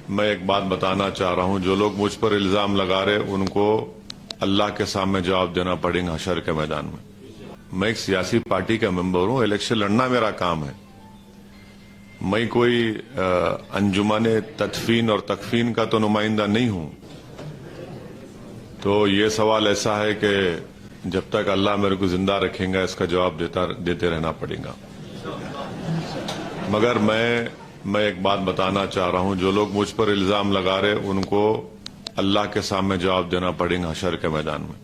میں ایک بات بتانا چاہ رہا ہوں، جو لوگ مجھ پر الزام لگا رہے ان کو اللہ کے سامنے جواب دینا پڑے گا حشر کے میدان میں۔ میں ایک سیاسی پارٹی کا ممبر ہوں، الیکشن لڑنا میرا کام ہے۔ میں کوئی انجمن تدفین اور تکفین کا تو نمائندہ نہیں ہوں، تو یہ سوال ایسا ہے کہ جب تک اللہ میرے کو زندہ رکھیں گا اس کا جواب دیتے رہنا پڑے گا۔ مگر میں ایک بات بتانا چاہ رہا ہوں، جو لوگ مجھ پر الزام لگا رہے ان کو اللہ کے سامنے جواب دینا پڑے گا حشر کے میدان میں۔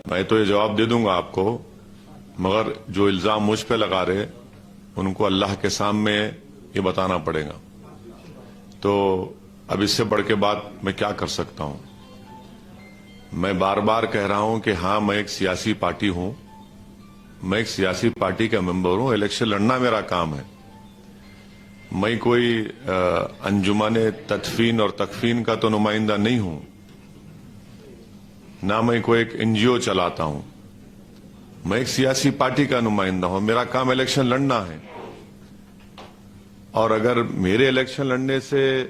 میں تو یہ جواب دے دوں گا آپ کو، مگر جو الزام مجھ پہ لگا رہے ان کو اللہ کے سامنے یہ بتانا پڑے گا۔ تو اب اس سے بڑھ کے بات میں کیا کر سکتا ہوں؟ میں بار بار کہہ رہا ہوں کہ ہاں میں ایک سیاسی پارٹی ہوں، میں ایک سیاسی پارٹی کا ممبر ہوں، الیکشن لڑنا میرا کام ہے۔ میں کوئی انجمن تدفین اور تکفین کا تو نمائندہ نہیں ہوں، نہ میں کوئی ایک NGO چلاتا ہوں۔ میں ایک سیاسی پارٹی کا نمائندہ ہوں، میرا کام الیکشن لڑنا ہے۔ اور اگر میرے الیکشن لڑنے سے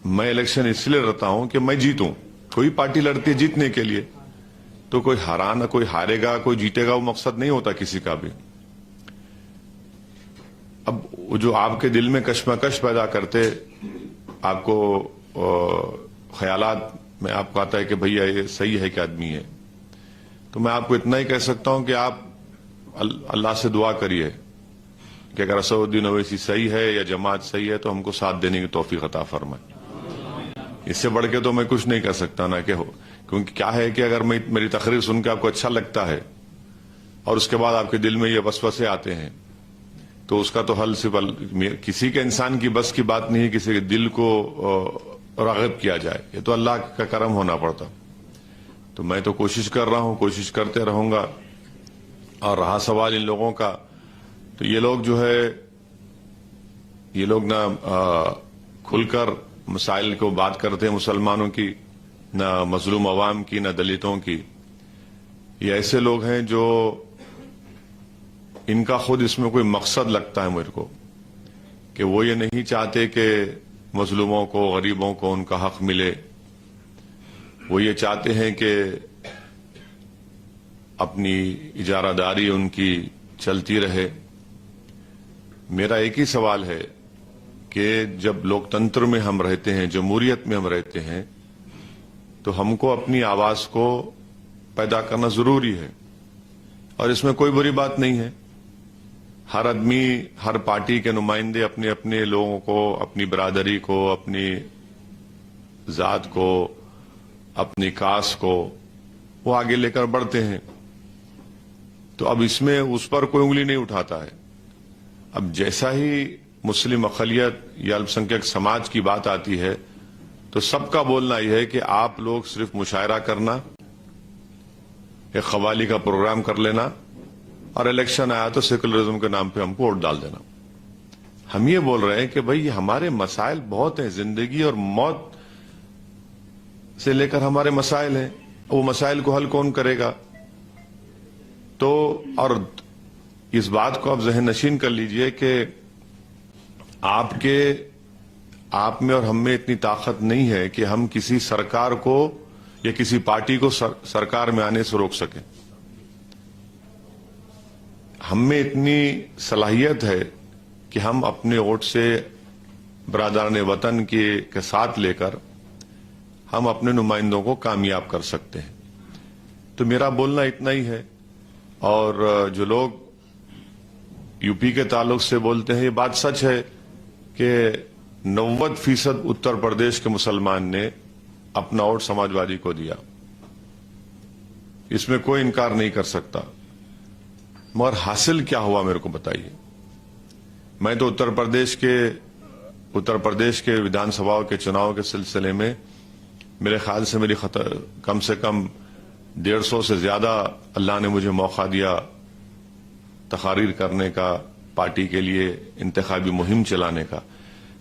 میں الیکشن اس لیے لڑتا ہوں کہ میں جیتوں، کوئی پارٹی لڑتی ہے جیتنے کے لیے، تو کوئی کوئی ہارے گا کوئی جیتے گا، وہ مقصد نہیں ہوتا کسی کا بھی۔ اب جو آپ کے دل میں کشمکش پیدا کرتے، آپ کو خیالات میں آپ کو آتا ہے کہ بھیا یہ صحیح ہے کہ آدمی ہے، تو میں آپ کو اتنا ہی کہہ سکتا ہوں کہ آپ اللہ سے دعا کریے کہ اگر اسد الدین اویسی صحیح ہے یا جماعت صحیح ہے تو ہم کو ساتھ دینے کی توفیق عطا فرمائے۔ اس سے بڑھ کے تو میں کچھ نہیں کر سکتا نا کہ کیونکہ کیا ہے کہ اگر میری تقریر سن کے آپ کو اچھا لگتا ہے اور اس کے بعد آپ کے دل میں یہ وسوسے آتے ہیں، تو اس کا تو حل صرف کسی کے انسان کی بس کی بات نہیں ہے کسی کے دل کو راغب کیا جائے، یہ تو اللہ کا کرم ہونا پڑتا۔ تو میں تو کوشش کر رہا ہوں، کوشش کرتے رہوں گا۔ اور رہا سوال ان لوگوں کا، تو یہ لوگ جو ہے یہ لوگ نہ کھل کر مسائل کو بات کرتے ہیں مسلمانوں کی، نہ مظلوم عوام کی، نہ دلتوں کی۔ یہ ایسے لوگ ہیں جو ان کا خود اس میں کوئی مقصد لگتا ہے میرے کو، کہ وہ یہ نہیں چاہتے کہ مظلوموں کو، غریبوں کو ان کا حق ملے۔ وہ یہ چاہتے ہیں کہ اپنی اجارہ داری ان کی چلتی رہے۔ میرا ایک ہی سوال ہے کہ جب لوک تنتر میں ہم رہتے ہیں، جمہوریت میں ہم رہتے ہیں، تو ہم کو اپنی آواز کو پیدا کرنا ضروری ہے، اور اس میں کوئی بری بات نہیں ہے۔ ہر آدمی، ہر پارٹی کے نمائندے اپنے اپنے لوگوں کو، اپنی برادری کو، اپنی ذات کو، اپنی کاسٹ کو وہ آگے لے کر بڑھتے ہیں۔ تو اب اس میں اس پر کوئی انگلی نہیں اٹھاتا ہے۔ اب جیسا ہی مسلم اقلیت یا الپ سنکھیک سماج کی بات آتی ہے تو سب کا بولنا یہ ہے کہ آپ لوگ صرف مشاعرہ کرنا، ایک قوالی کا پروگرام کر لینا، اور الیکشن آیا تو سیکولرزم کے نام پہ ہم کو ووٹ ڈال دینا۔ ہم یہ بول رہے ہیں کہ بھئی ہمارے مسائل بہت ہیں، زندگی اور موت سے لے کر ہمارے مسائل ہیں، وہ مسائل کو حل کون کرے گا؟ تو اور اس بات کو آپ ذہن نشین کر لیجئے کہ آپ میں اور ہم میں اتنی طاقت نہیں ہے کہ ہم کسی سرکار کو یا کسی پارٹی کو سرکار میں آنے سے روک سکیں۔ ہم میں اتنی صلاحیت ہے کہ ہم اپنے ووٹ سے برادران وطن کے ساتھ لے کر ہم اپنے نمائندوں کو کامیاب کر سکتے ہیں۔ تو میرا بولنا اتنا ہی ہے۔ اور جو لوگ یو پی کے تعلق سے بولتے ہیں، یہ بات سچ ہے کہ 90% اتر پردیش کے مسلمان نے اپنا ووٹ سماجوادی کو دیا، اس میں کوئی انکار نہیں کر سکتا۔ مگر حاصل کیا ہوا میرے کو بتائیے۔ میں تو اتر پردیش کے ودھان سبھاؤں کے چناؤ کے سلسلے میں میرے خیال سے کم سے کم 150 سے زیادہ اللہ نے مجھے موقع دیا تقاریر کرنے کا، پارٹی کے لیے انتخابی مہم چلانے کا۔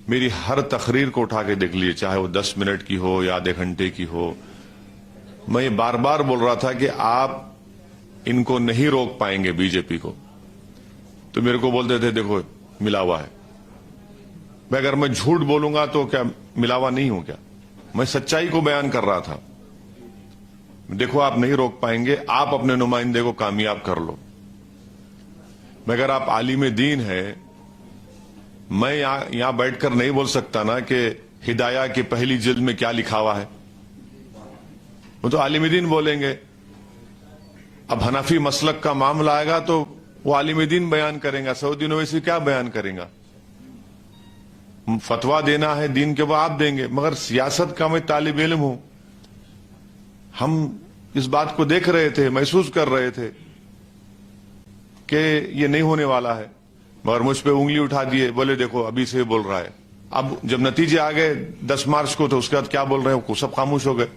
میری ہر تقریر کو اٹھا کے دیکھ لیجیے، چاہے وہ 10 منٹ کی ہو یا آدھے گھنٹے کی ہو، میں یہ بار بار بول رہا تھا کہ آپ ان کو نہیں روک پائیں گے، بی جے پی کو۔ تو میرے کو بولتے تھے دیکھو ملا ہوا ہے، میں اگر میں جھوٹ بولوں گا تو کیا ملاوا نہیں ہوں کیا؟ میں سچائی کو بیان کر رہا تھا. دیکھو آپ نہیں روک پائیں گے, آپ اپنے نمائندے کو کامیاب کر لو. مگر آپ عالم دین ہیں, میں یہاں بیٹھ کر نہیں بول سکتا نا کہ ہدایہ کی پہلی جلد میں کیا لکھا ہوا ہے. وہ تو عالم دین بولیں گے. اب حنفی مسلک کا معاملہ آئے گا تو وہ عالم دین بیان کریں گا, سعودی یونیورسٹی کیا بیان کریں گا. فتوا دینا ہے دین کے وہ آپ دیں گے, مگر سیاست کا میں طالب علم ہوں. ہم اس بات کو دیکھ رہے تھے, محسوس کر رہے تھے کہ یہ نہیں ہونے والا ہے, مگر مجھ پہ انگلی اٹھا دیے, بولے دیکھو ابھی سے بول رہا ہے. اب جب نتیجے آ گئے 10 مارچ کو تو اس کے بعد کیا بول رہے ہیں, سب خاموش ہو گئے.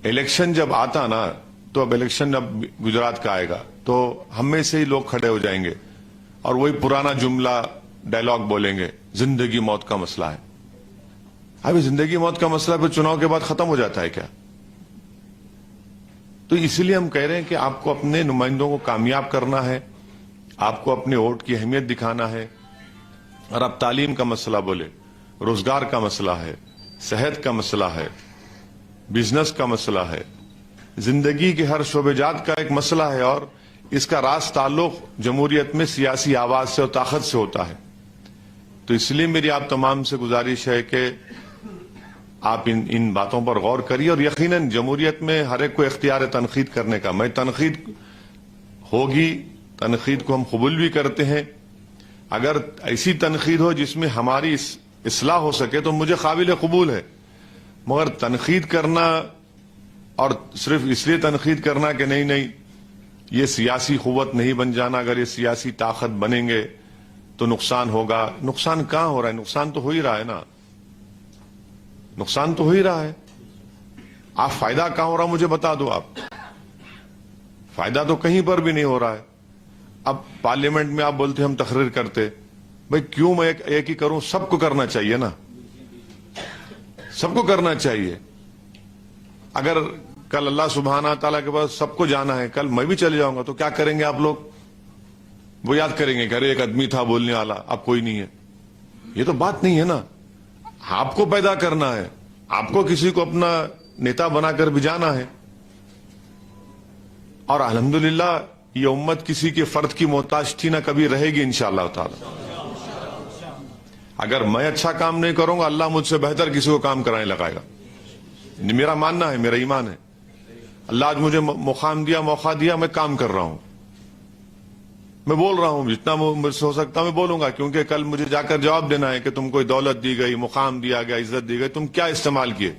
الیکشن جب آتا نا, تو اب الیکشن اب گجرات کا آئے گا تو ہم میں سے ہی لوگ کھڑے ہو جائیں گے اور وہی پرانا جملہ ڈائلاگ بولیں گے, زندگی موت کا مسئلہ ہے. ابھی زندگی موت کا مسئلہ پھر چناؤ کے بعد ختم ہو جاتا ہے کیا؟ تو اسی لیے ہم کہہ رہے ہیں کہ آپ کو اپنے نمائندوں کو کامیاب کرنا ہے, آپ کو اپنے ووٹ کی اہمیت دکھانا ہے. اور آپ تعلیم کا مسئلہ بولے, روزگار کا مسئلہ ہے, صحت کا مسئلہ ہے, بزنس کا مسئلہ ہے, زندگی کے ہر شعبے جات کا ایک مسئلہ ہے, اور اس کا راز تعلق جمہوریت میں سیاسی آواز سے اور طاقت سے ہوتا ہے. تو اس لیے میری آپ تمام سے گزارش ہے کہ آپ ان باتوں پر غور کریے, اور یقیناً جمہوریت میں ہر ایک کو اختیار ہے تنقید کرنے کا. میں تنقید ہوگی, تنقید کو ہم قبول بھی کرتے ہیں. اگر ایسی تنقید ہو جس میں ہماری اصلاح ہو سکے تو مجھے قابل قبول ہے. مگر تنقید کرنا اور صرف اس لیے تنقید کرنا کہ نہیں یہ سیاسی قوت نہیں بن جانا, اگر یہ سیاسی طاقت بنیں گے تو نقصان ہوگا. نقصان کہاں ہو رہا ہے؟ نقصان تو ہو ہی رہا ہے نا, نقصان تو ہو ہی رہا ہے. آپ فائدہ کہاں ہو رہا مجھے بتا دو. آپ فائدہ تو کہیں پر بھی نہیں ہو رہا ہے. اب پارلیمنٹ میں آپ بولتے ہم تقریر کرتے, بھئی کیوں میں ایک ہی کروں؟ سب کو کرنا چاہیے نا, سب کو کرنا چاہیے. اگر کل اللہ سبحانہ تعالیٰ کے پاس سب کو جانا ہے, کل میں بھی چلے جاؤں گا, تو کیا کریں گے آپ لوگ؟ وہ یاد کریں گے کہ ارے ایک آدمی تھا بولنے والا, اب کوئی نہیں ہے. یہ تو بات نہیں ہے نا. آپ کو پیدا کرنا ہے, آپ کو کسی کو اپنا نیتا بنا کر بھی جانا ہے. اور الحمدللہ یہ امت کسی کے فرد کی محتاج تھی نہ کبھی رہے گی انشاءاللہ تعالی. اگر میں اچھا کام نہیں کروں گا, اللہ مجھ سے بہتر کسی کو کام کرانے لگائے گا. میرا ماننا ہے, میرا ایمان ہے. اللہ آج مجھے مقام دیا, موقع دیا, میں کام کر رہا ہوں, میں بول رہا ہوں, جتنا مجھ سے ہو سکتا میں بولوں گا, کیونکہ کل مجھے جا کر جواب دینا ہے کہ تم کو دولت دی گئی, مقام دیا گیا, عزت دی گئی, تم کیا استعمال کیے.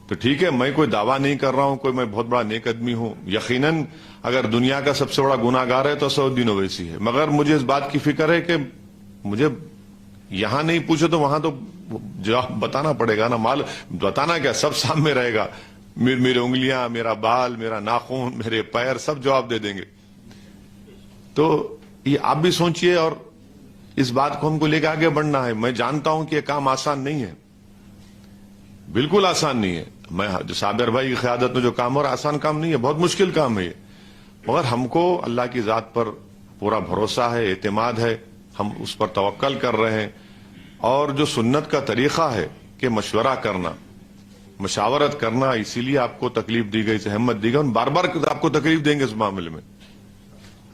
تو ٹھیک ہے, میں کوئی دعویٰ نہیں کر رہا ہوں کوئی میں بہت بڑا نیک آدمی ہوں. یقیناً اگر دنیا کا سب سے بڑا گناہ گار ہے تو سعودی یونیورسٹی ہے. مگر مجھے اس بات کی فکر ہے کہ مجھے یہاں نہیں پوچھے تو وہاں تو جواب بتانا پڑے گا نا. مال بتانا کیا, سب سامنے رہے گا. میرے انگلیاں, میرا بال, میرا ناخن, میرے پیر, سب جواب دے دیں گے. تو یہ آپ بھی سوچئے, اور اس بات کو ہم کو لے کے آگے بڑھنا ہے. میں جانتا ہوں کہ یہ کام آسان نہیں ہے, بالکل آسان نہیں ہے. میں صابر بھائی کی قیادت میں جو کام ہو رہا آسان کام نہیں ہے, بہت مشکل کام ہے یہ. مگر ہم کو اللہ کی ذات پر پورا بھروسہ ہے, اعتماد ہے, ہم اس پر توکل کر رہے ہیں. اور جو سنت کا طریقہ ہے کہ مشورہ کرنا, مشاورت کرنا, اسی لیے آپ کو تکلیف دی گئی, احمد دی گئی. ہم بار بار آپ کو تکلیف دیں گے اس معاملے میں,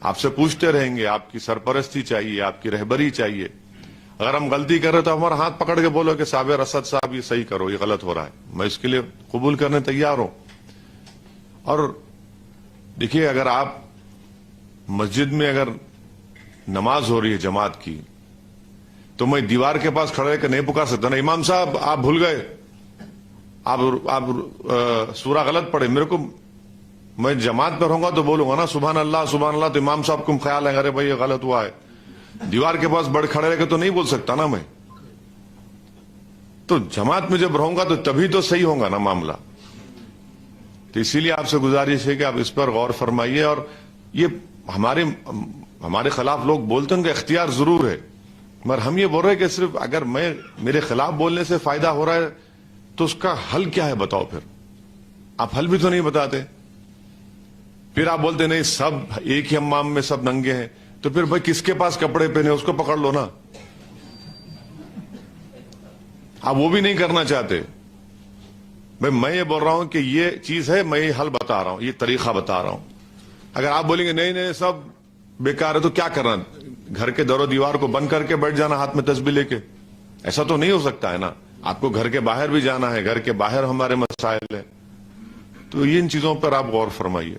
آپ سے پوچھتے رہیں گے, آپ کی سرپرستی چاہیے, آپ کی رہبری چاہیے. اگر ہم غلطی کر رہے تو ہمارا ہاتھ پکڑ کے بولو کہ صابر اسد صاحب یہ صحیح کرو, یہ غلط ہو رہا ہے. میں اس کے لیے قبول کرنے تیار ہوں. اور دیکھیے, اگر آپ مسجد میں اگر نماز ہو رہی ہے جماعت کی, تو میں دیوار کے پاس کھڑے کہ نہیں پکار سکتا نا, امام صاحب آپ بھول گئے, آپ سورہ غلط پڑھے. میرے کو, میں جماعت پر ہوں گا تو بولوں گا نا سبحان اللہ سبحان اللہ, تو امام صاحب کو خیال ہے ارے بھائی یہ غلط ہوا ہے. دیوار کے پاس بڑے کھڑے رہ کے تو نہیں بول سکتا نا میں. تو جماعت میں جب رہوں گا تو تبھی تو صحیح ہوگا نا معاملہ. تو اسی لیے آپ سے گزارش ہے کہ آپ اس پر غور فرمائیے. اور یہ ہمارے خلاف لوگ بولتے ہیں ان کا اختیار ضرور ہے, مگر ہم یہ بول رہے ہیں کہ صرف اگر میرے خلاف بولنے سے فائدہ ہو رہا ہے تو اس کا حل کیا ہے بتاؤ. پھر آپ حل بھی تو نہیں بتاتے. پھر آپ بولتے نہیں سب ایک ہی حمام میں سب ننگے ہیں. تو پھر بھائی کس کے پاس کپڑے پہنے اس کو پکڑ لو نا. آپ وہ بھی نہیں کرنا چاہتے. بھائی میں یہ بول رہا ہوں کہ یہ چیز ہے, میں یہ حل بتا رہا ہوں, یہ طریقہ بتا رہا ہوں. اگر آپ بولیں گے نہیں نہیں سب بیکار ہے تو کیا کرنا, گھر کے در و دیوار کو بند کر کے بیٹھ جانا ہاتھ میں تسبیح لے کے؟ ایسا تو نہیں ہو سکتا ہے نا. آپ کو گھر کے باہر بھی جانا ہے, گھر کے باہر ہمارے مسائل ہیں. تو ان چیزوں پر آپ غور فرمائیے.